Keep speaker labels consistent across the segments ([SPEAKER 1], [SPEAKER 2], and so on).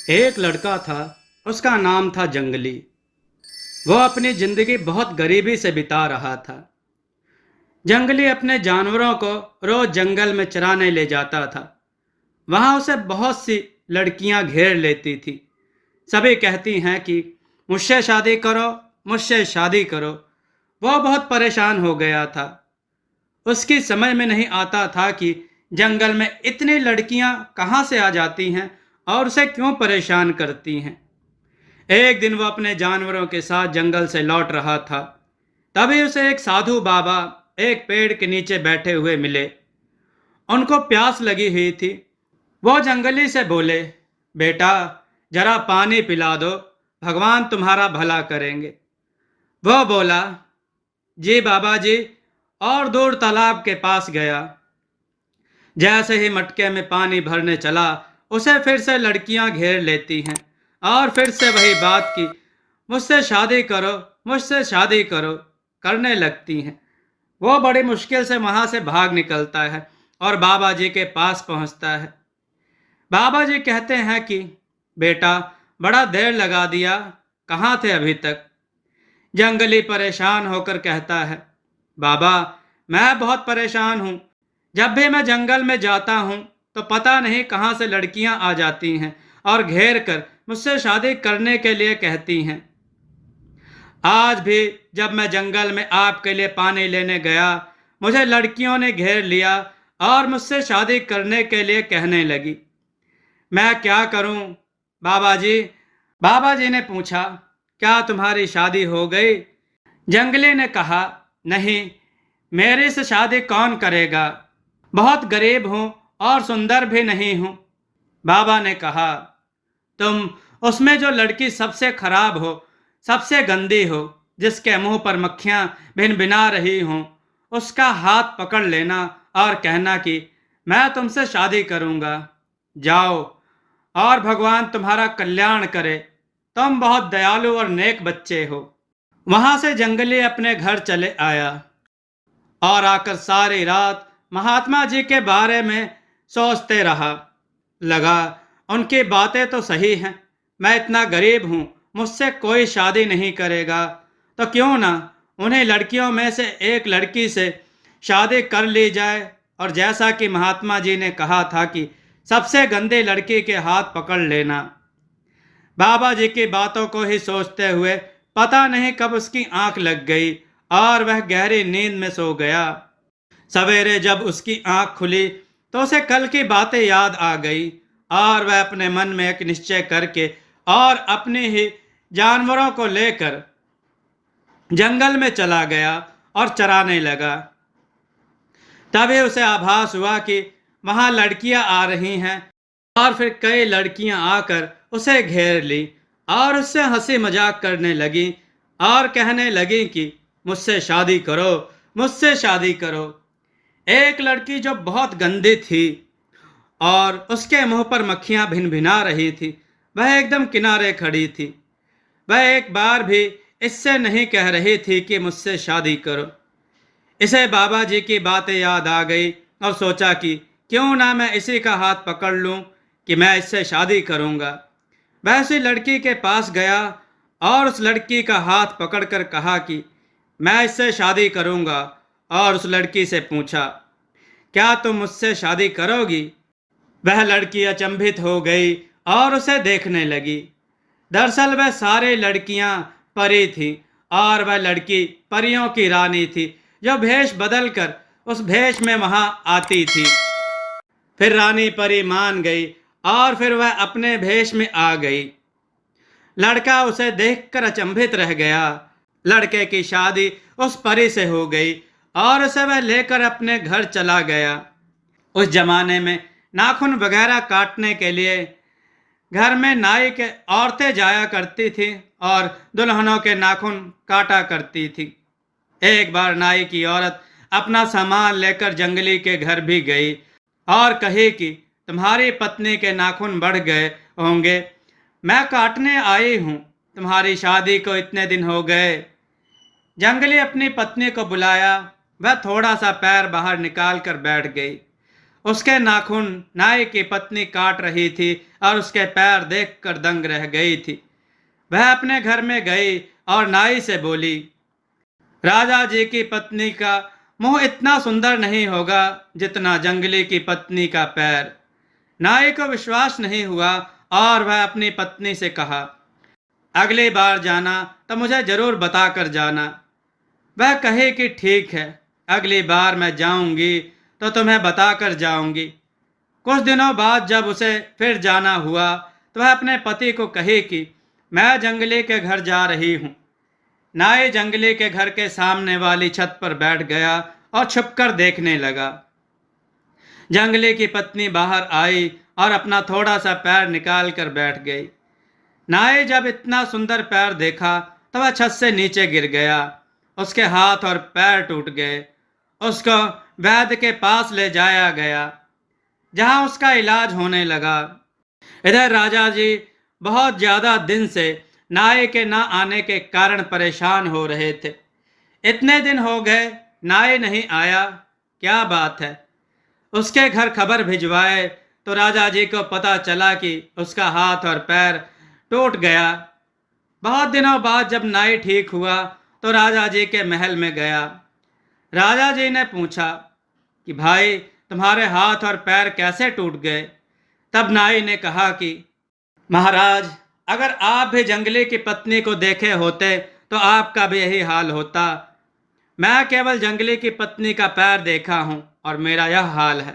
[SPEAKER 1] एक लड़का था। उसका नाम था जंगली। वह अपनी जिंदगी बहुत गरीबी से बिता रहा था। जंगली अपने जानवरों को रोज जंगल में चराने ले जाता था। वहां उसे बहुत सी लड़कियां घेर लेती थी। सभी कहती हैं कि मुझसे शादी करो, मुझसे शादी करो। वह बहुत परेशान हो गया था। उसकी समझ में नहीं आता था कि जंगल में इतनी लड़कियां कहां से आ जाती हैं और उसे क्यों परेशान करती हैं। एक दिन वह अपने जानवरों के साथ जंगल से लौट रहा था। तभी उसे एक साधु बाबा एक पेड़ के नीचे बैठे हुए मिले। उनको प्यास लगी हुई थी। वो जंगली से बोले, बेटा, जरा पानी पिला दो, भगवान तुम्हारा भला करेंगे। वह बोला, जी बाबा जी, और दूर तालाब के पास गया। जैसे ही मटके में पानी भरने चला, उसे फिर से लड़कियां घेर लेती हैं और फिर से वही बात की मुझसे शादी करो, मुझसे शादी करो करने लगती हैं। वो बड़ी मुश्किल से वहां से भाग निकलता है और बाबा जी के पास पहुंचता है। बाबा जी कहते हैं कि बेटा, बड़ा देर लगा दिया, कहाँ थे अभी तक। जंगली परेशान होकर कहता है, बाबा, मैं बहुत परेशान हूँ। जब भी मैं जंगल में जाता हूँ तो पता नहीं कहाँ से लड़कियाँ आ जाती हैं और घेर कर मुझसे शादी करने के लिए कहती हैं। आज भी जब मैं जंगल में आपके लिए पानी लेने गया, मुझे लड़कियों ने घेर लिया और मुझसे शादी करने के लिए कहने लगी। मैं क्या करूं बाबा जी? बाबा जी ने पूछा, क्या तुम्हारी शादी हो गई? जंगली ने कहा, नहीं, मेरे से शादी कौन करेगा? बहुत गरीब हूं और सुंदर भी नहीं हूं। बाबा ने कहा, तुम उसमें जो लड़की सबसे खराब हो, सबसे गंदी हो, जिसके मुंह पर मक्खियां भिनभिना रही हों, उसका हाथ पकड़ लेना और कहना कि मैं तुमसे शादी करूंगा। जाओ, और भगवान तुम्हारा कल्याण करे। तुम बहुत दयालु और नेक बच्चे हो। वहां से जंगली अपने घर चले आया और आकर सारी रात महात्मा जी के बारे में सोचते रहा। लगा, उनकी बातें तो सही हैं। मैं इतना गरीब हूँ, मुझसे कोई शादी नहीं करेगा, तो क्यों ना उन्हें लड़कियों में से एक लड़की से शादी कर ली जाए। और जैसा कि महात्मा जी ने कहा था कि सबसे गंदी लड़की के हाथ पकड़ लेना। बाबा जी की बातों को ही सोचते हुए पता नहीं कब उसकी आंख लग गई और वह गहरी नींद में सो गया। सवेरे जब उसकी आंख खुली तो उसे कल की बातें याद आ गई और वह अपने मन में एक निश्चय करके और अपने ही जानवरों को लेकर जंगल में चला गया और चराने लगा। तभी उसे आभास हुआ कि वहां लड़कियां आ रही हैं और फिर कई लड़कियां आकर उसे घेर ली और उससे हंसी मजाक करने लगी और कहने लगी कि मुझसे शादी करो, मुझसे शादी करो। एक लड़की जो बहुत गंदी थी और उसके मुंह पर मक्खियां भिन भिना रही थी, वह एकदम किनारे खड़ी थी। वह एक बार भी इससे नहीं कह रही थी कि मुझसे शादी करो। इसे बाबा जी की बातें याद आ गई और सोचा कि क्यों ना मैं इसी का हाथ पकड़ लूं कि मैं इससे शादी करूंगा। वह उसी लड़की के पास गया और उस लड़की का हाथ पकड़कर कहा कि मैं इससे शादी करूंगा। और उस लड़की से पूछा, क्या तुम मुझसे शादी करोगी? वह लड़की अचंभित हो गई और उसे देखने लगी। दरअसल वह सारी लड़कियां परी थी और वह लड़की परियों की रानी थी, जो भेष बदलकर उस भेष में वहां आती थी। फिर रानी परी मान गई और फिर वह अपने भेष में आ गई। लड़का उसे देखकर अचंभित रह गया। लड़के की शादी उस परी से हो गई और उसे वह लेकर अपने घर चला गया। उस जमाने में नाखून वगैरह काटने के लिए घर में नाई के औरतें जाया करती थी और दुल्हनों के नाखून काटा करती थी। एक बार नाई की औरत अपना सामान लेकर जंगली के घर भी गई और कही कि तुम्हारी पत्नी के नाखून बढ़ गए होंगे, मैं काटने आई हूँ, तुम्हारी शादी को इतने दिन हो गए। जंगली अपनी पत्नी को बुलाया। वह थोड़ा सा पैर बाहर निकाल कर बैठ गई। उसके नाखून नाई की पत्नी काट रही थी और उसके पैर देखकर दंग रह गई थी। वह अपने घर में गई और नाई से बोली, राजा जी की पत्नी का मुंह इतना सुंदर नहीं होगा जितना जंगली की पत्नी का पैर। नाई को विश्वास नहीं हुआ और वह अपनी पत्नी से कहा, अगली बार जाना तो मुझे जरूर बता कर जाना। वह कहे कि ठीक है, अगली बार मैं जाऊंगी तो तुम्हें बता कर जाऊंगी। कुछ दिनों बाद जब उसे फिर जाना हुआ तो वह अपने पति को कहे कि मैं जंगली के घर जा रही हूँ। नाई जंगली के घर के सामने वाली छत पर बैठ गया और छुपकर देखने लगा। जंगली की पत्नी बाहर आई और अपना थोड़ा सा पैर निकाल कर बैठ गई। नाई जब इतना सुंदर पैर देखा तो वह छत से नीचे गिर गया। उसके हाथ और पैर टूट गए। उसको वैद्य के पास ले जाया गया, जहां उसका इलाज होने लगा। इधर राजा जी बहुत ज्यादा दिन से नाई के ना आने के कारण परेशान हो रहे थे। इतने दिन हो गए, नाई नहीं आया, क्या बात है। उसके घर खबर भिजवाए तो राजा जी को पता चला कि उसका हाथ और पैर टूट गया। बहुत दिनों बाद जब नाई ठीक हुआ तो राजा जी के महल में गया। राजा जी ने पूछा कि भाई, तुम्हारे हाथ और पैर कैसे टूट गए। तब नाई ने कहा कि महाराज, अगर आप भी जंगली की पत्नी को देखे होते तो आपका भी यही हाल होता। मैं केवल जंगली की पत्नी का पैर देखा हूं और मेरा यह हाल है।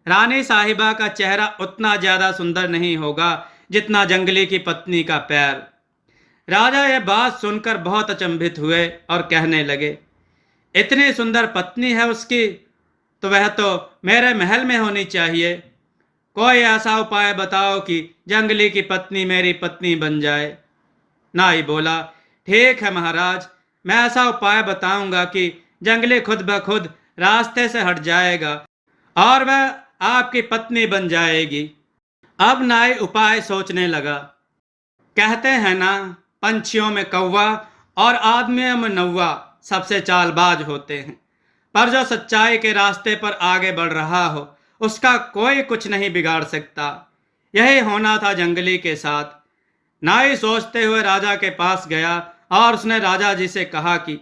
[SPEAKER 1] रानी साहिबा का चेहरा उतना ज्यादा सुंदर नहीं होगा जितना जंगली की पत्नी का पैर। राजा यह बात सुनकर बहुत अचंभित हुए और कहने लगे, इतनी सुंदर पत्नी है उसकी तो वह तो मेरे महल में होनी चाहिए। कोई ऐसा उपाय बताओ कि जंगली की पत्नी मेरी पत्नी बन जाए। नाई बोला, ठीक है महाराज, मैं ऐसा उपाय बताऊंगा कि जंगली खुद ब खुद रास्ते से हट जाएगा और वह आपकी पत्नी बन जाएगी। अब नाई उपाय सोचने लगा। कहते हैं ना, पंछियों में कौवा और आदमियों में नौवा सबसे चालबाज होते हैं, पर जो सच्चाई के रास्ते पर आगे बढ़ रहा हो उसका कोई कुछ नहीं बिगाड़ सकता। यही होना था जंगली के साथ। नाई सोचते हुए राजा के पास गया और उसने राजा जी से कहा कि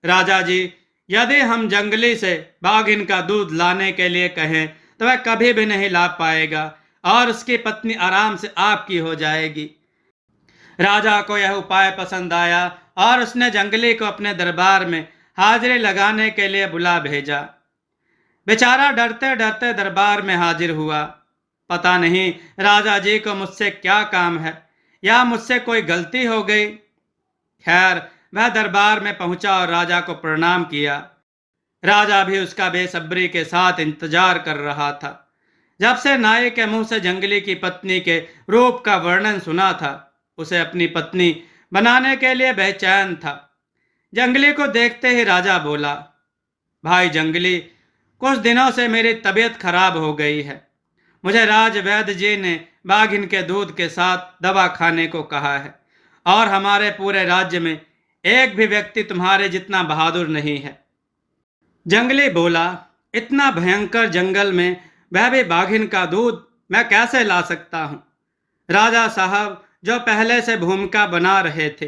[SPEAKER 1] राजा जी, यदि हम जंगली से बाघिन का दूध लाने के लिए कहें तो वह कभी भी नहीं ला पाएगा और उसकी पत्नी आराम से आपकी हो जाएगी। राजा को यह उपाय पसंद आया और उसने जंगली को अपने दरबार में हाजिरी लगाने के लिए बुला भेजा। बेचारा डरते डरते दरबार में हाजिर हुआ। पता नहीं राजा जी को मुझसे क्या काम है या मुझसे कोई गलती हो गई। खैर, वह दरबार में पहुंचा और राजा को प्रणाम किया। राजा भी उसका बेसब्री के साथ इंतजार कर रहा था। जब से नाई के मुंह से जंगली की पत्नी के रूप का वर्णन सुना था, उसे अपनी पत्नी बनाने के लिए बेचैन था। जंगली को देखते ही राजा बोला, भाई जंगली, कुछ दिनों से मेरी तबीयत खराब हो गई है। मुझे राज वैद्य जी ने बाघिन के दूध के साथ दवा खाने को कहा है और हमारे पूरे राज्य में एक भी व्यक्ति तुम्हारे जितना बहादुर नहीं है। जंगली बोला, इतना भयंकर जंगल में वह भी बाघिन का दूध मैं कैसे ला सकता हूँ। राजा साहब, जो पहले से भूमिका बना रहे थे,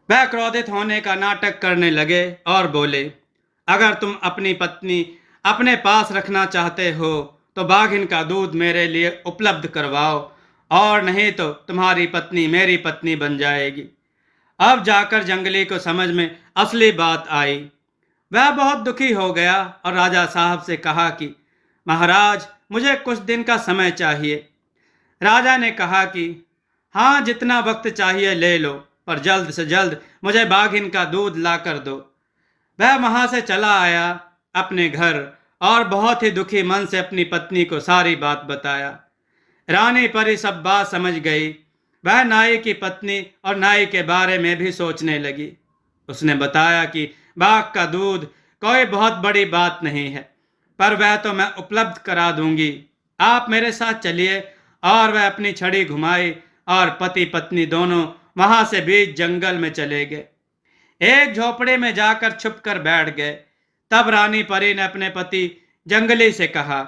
[SPEAKER 1] वह क्रोधित होने का नाटक करने लगे और बोले, अगर तुम अपनी पत्नी अपने पास रखना चाहते हो तो बाघिन का दूध मेरे लिए उपलब्ध करवाओ, और नहीं तो तुम्हारी पत्नी मेरी पत्नी बन जाएगी। अब जाकर जंगली को समझ में असली बात आई। वह बहुत दुखी हो गया और राजा साहब से कहा कि महाराज, मुझे कुछ दिन का समय चाहिए। राजा ने कहा कि हाँ, जितना वक्त चाहिए ले लो, पर जल्द से जल्द मुझे बाघिन का दूध ला कर दो। वह वहां से चला आया अपने घर और बहुत ही दुखी मन से अपनी पत्नी को सारी बात बताया। रानी परी सब बात समझ गई। वह नाई की पत्नी और नाई के बारे में भी सोचने लगी। उसने बताया कि बाघ का दूध कोई बहुत बड़ी बात नहीं है, पर वह तो मैं उपलब्ध करा दूंगी। आप मेरे साथ चलिए। और वह अपनी छड़ी घुमाई और पति पत्नी दोनों वहां से बीच जंगल में चले गए। एक झोपड़े में जाकर छुप कर बैठ गए। तब रानी परी ने अपने पति जंगली से कहा,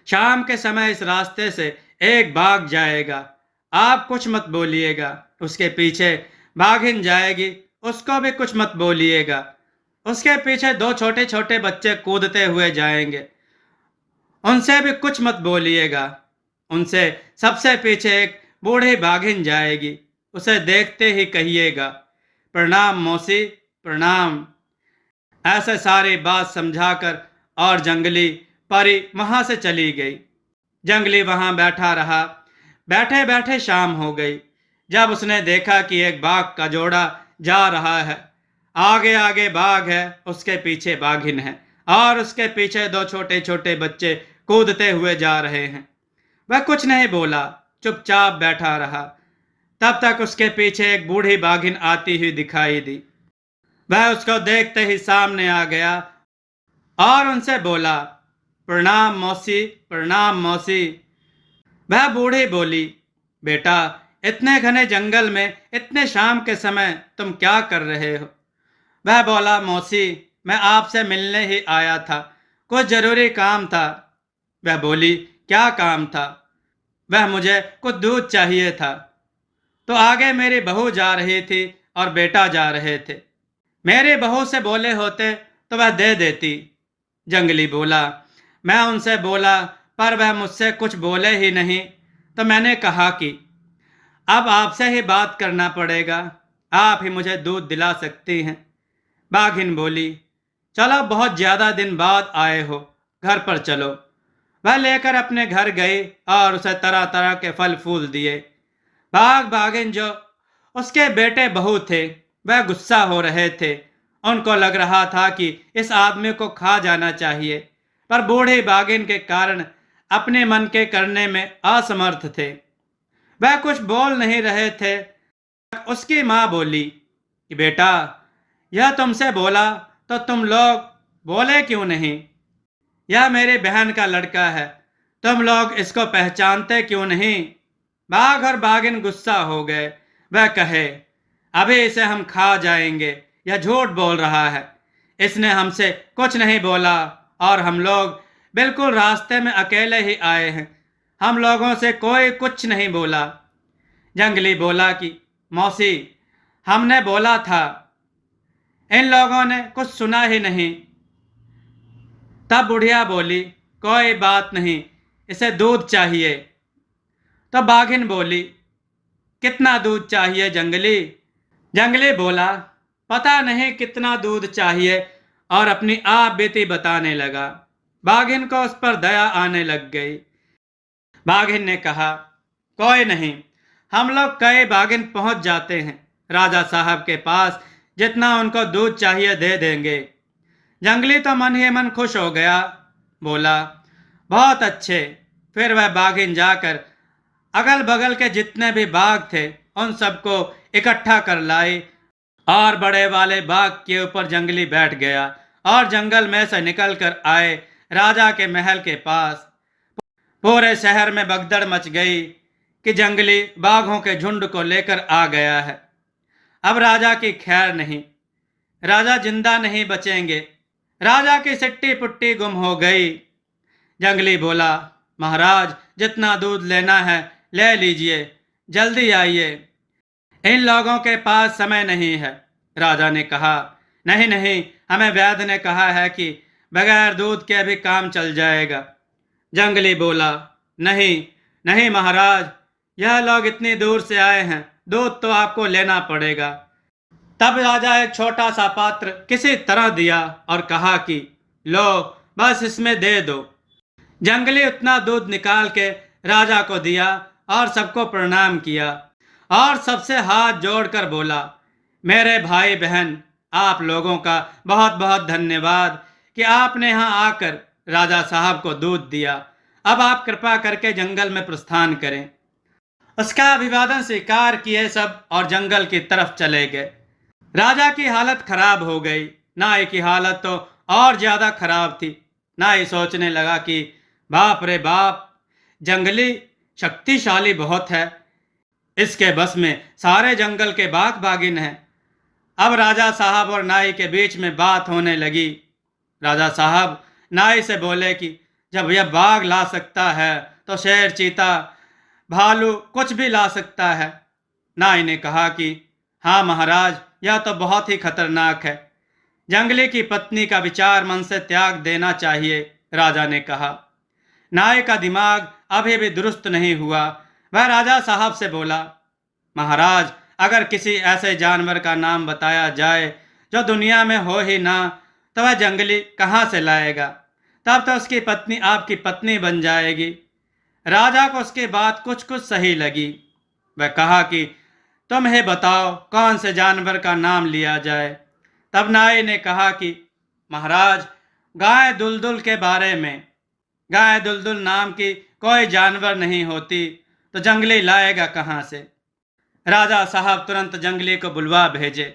[SPEAKER 1] शाम के समय इस रास्ते से एक बाघ जाएगा, आप कुछ मत बोलिएगा। उसके पीछे बाघिन जाएगी, उसको भी कुछ मत बोलिएगा। उसके पीछे दो छोटे छोटे बच्चे कूदते हुए जाएंगे, उनसे भी कुछ मत बोलिएगा। उनसे सबसे पीछे एक बूढ़ी बाघिन जाएगी, उसे देखते ही कहिएगा, प्रणाम मौसी, प्रणाम। ऐसे सारी बात समझाकर और जंगली परी वहां से चली गई। जंगली वहां बैठा रहा। बैठे बैठे शाम हो गई। जब उसने देखा कि एक बाघ का जोड़ा जा रहा है, आगे आगे बाघ है, उसके पीछे बाघिन है और उसके पीछे दो छोटे छोटे बच्चे कूदते हुए जा रहे हैं। वह कुछ नहीं बोला, चुपचाप बैठा रहा। तब तक उसके पीछे एक बूढ़ी बाघिन आती हुई दिखाई दी। वह उसको देखते ही सामने आ गया और उनसे बोला, प्रणाम मौसी, प्रणाम मौसी। वह बूढ़ी बोली, बेटा, इतने घने जंगल में इतने शाम के समय तुम क्या कर रहे हो? वह बोला, मौसी, मैं आपसे मिलने ही आया था, कुछ जरूरी काम था। वह बोली, क्या काम था? वह, मुझे कुछ दूध चाहिए था। तो आगे मेरी बहू जा रही थी और बेटा जा रहे थे। मेरी बहू से बोले होते तो वह दे देती। जंगली बोला, मैं उनसे बोला पर वह मुझसे कुछ बोले ही नहीं, तो मैंने कहा कि अब आपसे ही बात करना पड़ेगा, आप ही मुझे दूध दिला सकती हैं। बाघिन बोली, चलो, बहुत ज्यादा दिन बाद आए हो, घर पर चलो। वह लेकर अपने घर गई और उसे तरह तरह के फल फूल दिए। बाघ बाघिन जो उसके बेटे बहू थे, वह गुस्सा हो रहे थे। उनको लग रहा था कि इस आदमी को खा जाना चाहिए, पर बूढ़े बाघिन के कारण अपने मन के करने में असमर्थ थे। वह कुछ बोल नहीं रहे थे। उसकी माँ बोली कि बेटा, यह तुमसे बोला तो तुम लोग बोले क्यों नहीं? यह मेरी बहन का लड़का है, तुम लोग इसको पहचानते क्यों नहीं? बाघ और बाघिन गुस्सा हो गए। वह कहे, अभी इसे हम खा जाएंगे, यह झूठ बोल रहा है, इसने हमसे कुछ नहीं बोला और हम लोग बिल्कुल रास्ते में अकेले ही आए हैं, हम लोगों से कोई कुछ नहीं बोला। जंगली बोला कि मौसी, हमने बोला था, इन लोगों ने कुछ सुना ही नहीं। तब बुढ़िया बोली, कोई बात नहीं, इसे दूध चाहिए। तो बाघिन बोली, कितना दूध चाहिए जंगली? जंगली बोला, पता नहीं कितना दूध चाहिए, और अपनी आप बीती बताने लगा। बाघिन को उस पर दया आने लग गई। बाघिन ने कहा, कोई नहीं, हम लोग कई बाघिन पहुंच जाते हैं राजा साहब के पास, जितना उनको दूध चाहिए दे देंगे। जंगली तो मन ही मन खुश हो गया, बोला, बहुत अच्छे। फिर वह बाघिन जाकर अगल बगल के जितने भी बाघ थे उन सबको इकट्ठा कर लाई और बड़े वाले बाघ के ऊपर जंगली बैठ गया और जंगल में से निकल कर आए राजा के महल के पास। पूरे शहर में भगदड़ मच गई कि जंगली बाघों के झुंड को लेकर आ गया है। अब राजा की खैर नहीं, राजा जिंदा नहीं बचेंगे। राजा की सिट्टी पुट्टी गुम हो गई। जंगली बोला, महाराज, जितना दूध लेना है ले लीजिए, जल्दी आइए, इन लोगों के पास समय नहीं है। राजा ने कहा, नहीं नहीं, हमें वैद्य ने कहा है कि बगैर दूध के भी काम चल जाएगा। जंगली बोला, नहीं नहीं महाराज, यह लोग इतनी दूर से आए हैं, दूध तो आपको लेना पड़ेगा। तब राजा एक छोटा सा पात्र किसी तरह दिया और कहा कि लो, बस इसमें दे दो। जंगली उतना दूध निकाल के राजा को दिया और सबको प्रणाम किया और सबसे हाथ जोड़कर बोला, मेरे भाई बहन, आप लोगों का बहुत बहुत धन्यवाद कि आपने यहाँ आकर राजा साहब को दूध दिया। अब आप कृपा करके जंगल में प्रस्थान करें। उसका अभिवादन स्वीकार किए सब और जंगल की तरफ चले गए। राजा की हालत खराब हो गई। नाई की हालत तो और ज्यादा खराब थी। नाई सोचने लगा कि बाप रे बाप, जंगली शक्तिशाली बहुत है, इसके बस में सारे जंगल के बाघ बाघिन हैं। अब राजा साहब और नाई के बीच में बात होने लगी। राजा साहब नाई से बोले कि जब यह बाघ ला सकता है तो शेर, चीता, भालू कुछ भी ला सकता है। नाई ने कहा कि हाँ महाराज, यह तो बहुत ही खतरनाक है। जंगली की पत्नी का विचार मन से त्याग देना चाहिए, राजा ने कहा। नाई का दिमाग अभी भी दुरुस्त नहीं हुआ। वह राजा साहब से बोला, महाराज, अगर किसी ऐसे जानवर का नाम बताया जाए जो दुनिया में हो ही ना, तो वह जंगली कहाँ से लाएगा? तब तो उसकी पत्नी आपकी पत्नी बन जाएगी। राजा को उसकी बात कुछ कुछ सही लगी। वह कहा कि तुम ही बताओ कौन से जानवर का नाम लिया जाए। तब नाई ने कहा कि महाराज, गाय दुलदुल के बारे में। गाय दुलदुल नाम की कोई जानवर नहीं होती, तो जंगली लाएगा कहाँ से? राजा साहब तुरंत जंगली को बुलवा भेजे।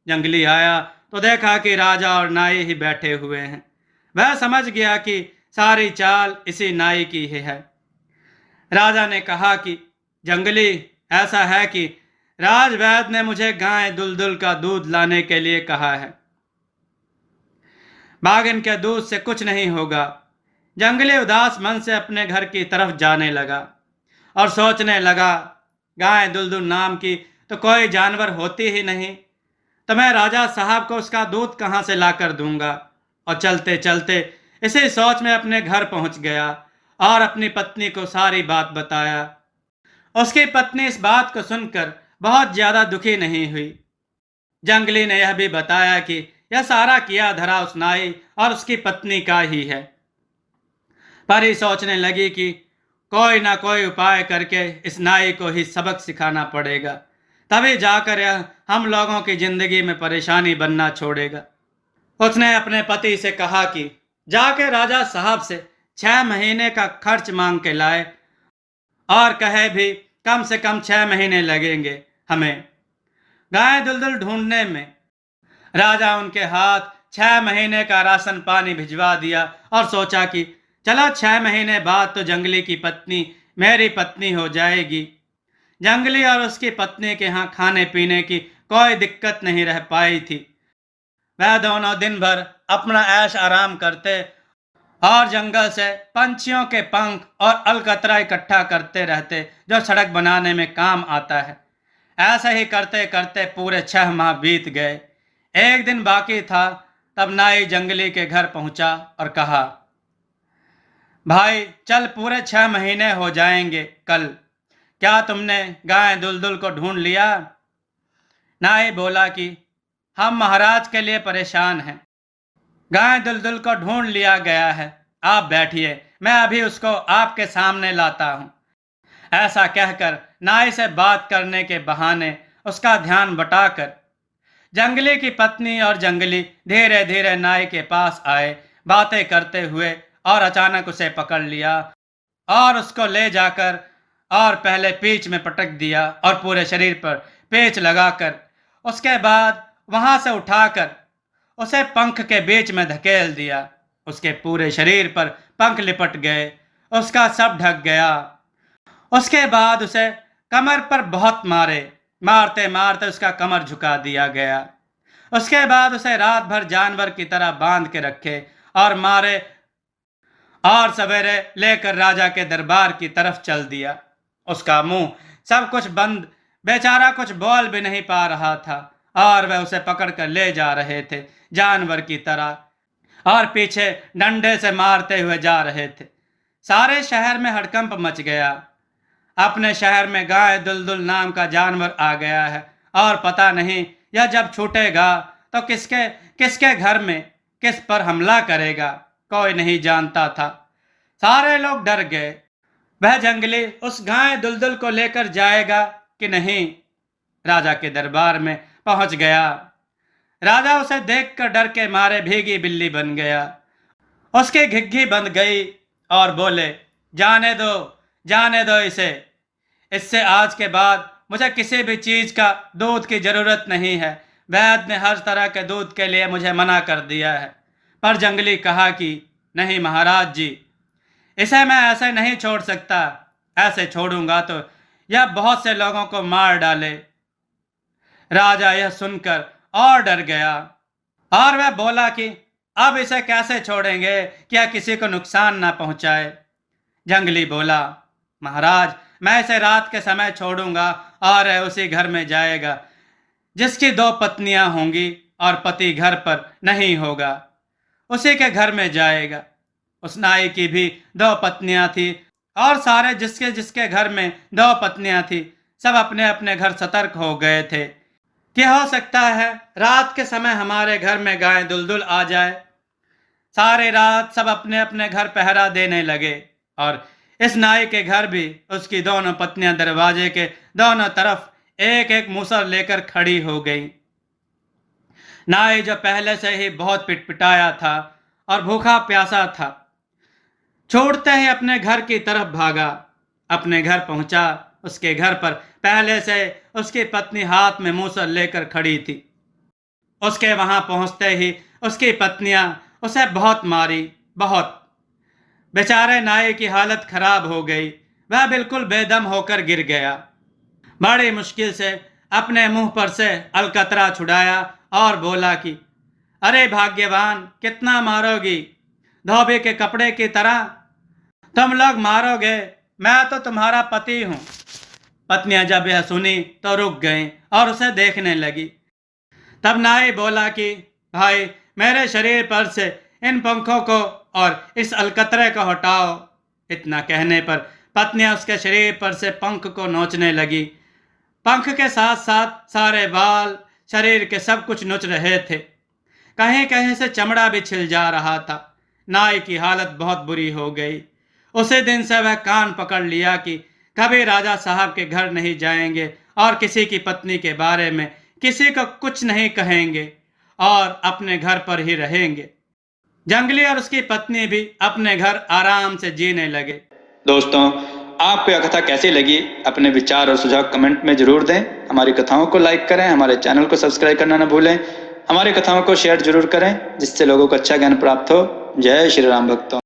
[SPEAKER 1] जंगली आया तो देखा कि राजा और नाई ही बैठे हुए हैं। वह समझ गया कि सारी चाल इसी नाई की ही है। राजा ने कहा कि जंगली, ऐसा है कि राजवैद्य ने मुझे गाय दुलदुल का दूध लाने के लिए कहा है। बाघिन के दूध से कुछ नहीं होगा। जंगली उदास मन से अपने घर की तरफ जाने लगा और सोचने लगा, गाय दुलदुल नाम की तो कोई जानवर होती ही नहीं, तो मैं राजा साहब को उसका दूध कहाँ से लाकर दूंगा। और चलते चलते इसी सोच में अपने घर पहुंच गया और अपनी पत्नी को सारी बात बताया। उसकी पत्नी इस बात को सुनकर बहुत ज्यादा दुखी नहीं हुई। जंगली ने यह भी बताया कि यह सारा किया धरा उस नाई और उसकी पत्नी का ही है। परी सोचने लगी कि कोई ना कोई उपाय करके इस नाई को ही सबक सिखाना पड़ेगा, तभी जाकर यह हम लोगों की जिंदगी में परेशानी बनना छोड़ेगा। उसने अपने पति से कहा कि जाके राजा साहब से 6 महीने का खर्च मांग के लाए और कहे भी कम से कम 6 महीने लगेंगे हमें गाय दुलदुल ढूंढने में। राजा उनके हाथ 6 महीने का राशन पानी भिजवा दिया और सोचा कि चलो 6 महीने बाद तो जंगली की पत्नी मेरी पत्नी हो जाएगी। जंगली और उसकी पत्नी के यहाँ खाने पीने की कोई दिक्कत नहीं रह पाई थी। वह दोनों दिन भर अपना ऐश आराम करते और जंगल से पंछियों के पंख और अलकतरा इकट्ठा करते रहते, जो सड़क बनाने में काम आता है। ऐसे ही करते करते पूरे 6 माह बीत गए। एक दिन बाकी था, तब नाई जंगली के घर पहुंचा और कहा, भाई चल, पूरे 6 महीने हो जाएंगे कल। क्या तुमने गाय दुलदुल को ढूंढ लिया? नाई बोला कि हम महाराज के लिए परेशान हैं। गाय दुलदुल को ढूंढ लिया गया है, आप बैठिए, मैं अभी उसको आपके सामने लाता हूं। ऐसा कहकर नाई से बात करने के बहाने उसका ध्यान बटाकर जंगली की पत्नी और जंगली धीरे धीरे नाई के पास आए, बातें करते हुए, और अचानक उसे पकड़ लिया और उसको ले जाकर और पहले पीठ में पटक दिया और पूरे शरीर पर पेच लगाकर उसके बाद वहां से उठाकर उसे पंख के बीच में धकेल दिया। उसके पूरे शरीर पर पंख लिपट गए, उसका सब ढक गया। उसके बाद उसे कमर पर बहुत मारे, मारते मारते उसका कमर झुका दिया गया। उसके बाद उसे रात भर जानवर की तरह बांध के रखे और मारे और सवेरे लेकर राजा के दरबार की तरफ चल दिया। उसका मुंह सब कुछ बंद, बेचारा कुछ बोल भी नहीं पा रहा था और वह उसे पकड़कर ले जा रहे थे जानवर की तरह और पीछे डंडे से मारते हुए जा रहे थे। सारे शहर में हड़कंप मच गया। अपने शहर में गाय दुलदुल नाम का जानवर आ गया है और पता नहीं यह जब छूटेगा तो किसके किसके घर में किस पर हमला करेगा, कोई नहीं जानता था। सारे लोग डर गए। वह जंगली उस गाय दुलदुल को लेकर जाएगा कि नहीं। राजा के दरबार में पहुंच गया। राजा उसे देखकर डर के मारे भीगी बिल्ली बन गया। उसकी घिघी बंद गई और बोले, जाने दो इसे। इससे आज के बाद मुझे किसी भी चीज का दूध की जरूरत नहीं है। वैद्य ने हर तरह के दूध के लिए मुझे मना कर दिया है। पर जंगली कहा कि नहीं महाराज जी, इसे मैं ऐसे नहीं छोड़ सकता। ऐसे छोड़ूंगा तो यह बहुत से लोगों को मार डाले। राजा यह सुनकर और डर गया और वह बोला कि अब इसे कैसे छोड़ेंगे कि यह किसी को नुकसान न पहुंचाए। जंगली बोला, महाराज, मैं इसे रात के समय छोड़ूंगा और उसी घर में जाएगा जिसकी 2 पत्नियां होंगी और पति घर पर नहीं होगा। उसी के घर में जाएगा। उस नाई की भी 2 पत्नियां थी और सारे जिसके जिसके घर में 2 पत्नियां थी सब अपने अपने घर सतर्क हो गए थे कि हो सकता है रात के समय हमारे घर में गाय दुलदुल आ जाए। सारे रात सब अपने अपने घर पहरा देने लगे और इस नाई के घर भी उसकी दोनों पत्नियां दरवाजे के दोनों तरफ एक एक मूसर लेकर खड़ी हो गई। नाई जो पहले से ही बहुत पिटपिटाया था और भूखा प्यासा था, छोड़ते ही अपने घर की तरफ भागा। अपने घर पहुंचा। उसके घर पर पहले से उसकी पत्नी हाथ में मूसर लेकर खड़ी थी। उसके वहां पहुंचते ही उसकी पत्नियां उसे बहुत मारी, बहुत। बेचारे नाई की हालत खराब हो गई। वह बिल्कुल बेदम होकर गिर गया। बड़ी मुश्किल से अपने मुंह पर से अलकतरा छुड़ाया और बोला कि अरे भाग्यवान, कितना मारोगी? धोबी के कपड़े की तरह तुम लोग मारोगे? मैं तो तुम्हारा पति हूं। पत्नियां जब यह सुनी तो रुक गईं और उसे देखने लगी। तब नाई बोला कि भाई, मेरे शरीर पर से इन पंखों को और इस अलकतरे को हटाओ। इतना कहने पर पत्नियां उसके शरीर पर से पंख को नोचने लगी। पंख के साथ साथ सारे बाल, शरीर के सब कुछ नोच रहे थे। कहीं कहीं से चमड़ा भी छिल जा रहा था। नाई की हालत बहुत बुरी हो गई। उसी दिन से वह कान पकड़ लिया कि कभी राजा साहब के घर नहीं जाएंगे और किसी की पत्नी के बारे में किसी को कुछ नहीं कहेंगे और अपने घर पर ही रहेंगे। जंगली और उसकी पत्नी भी अपने घर आराम से जीने लगे। दोस्तों, आपको यह कथा कैसी लगी? अपने विचार और सुझाव कमेंट में जरूर दें। हमारी कथाओं को लाइक करें, हमारे चैनल को सब्सक्राइब करना न भूलें। हमारी कथाओं को शेयर जरूर करें जिससे लोगों को अच्छा ज्ञान प्राप्त हो। जय श्री राम भक्तों।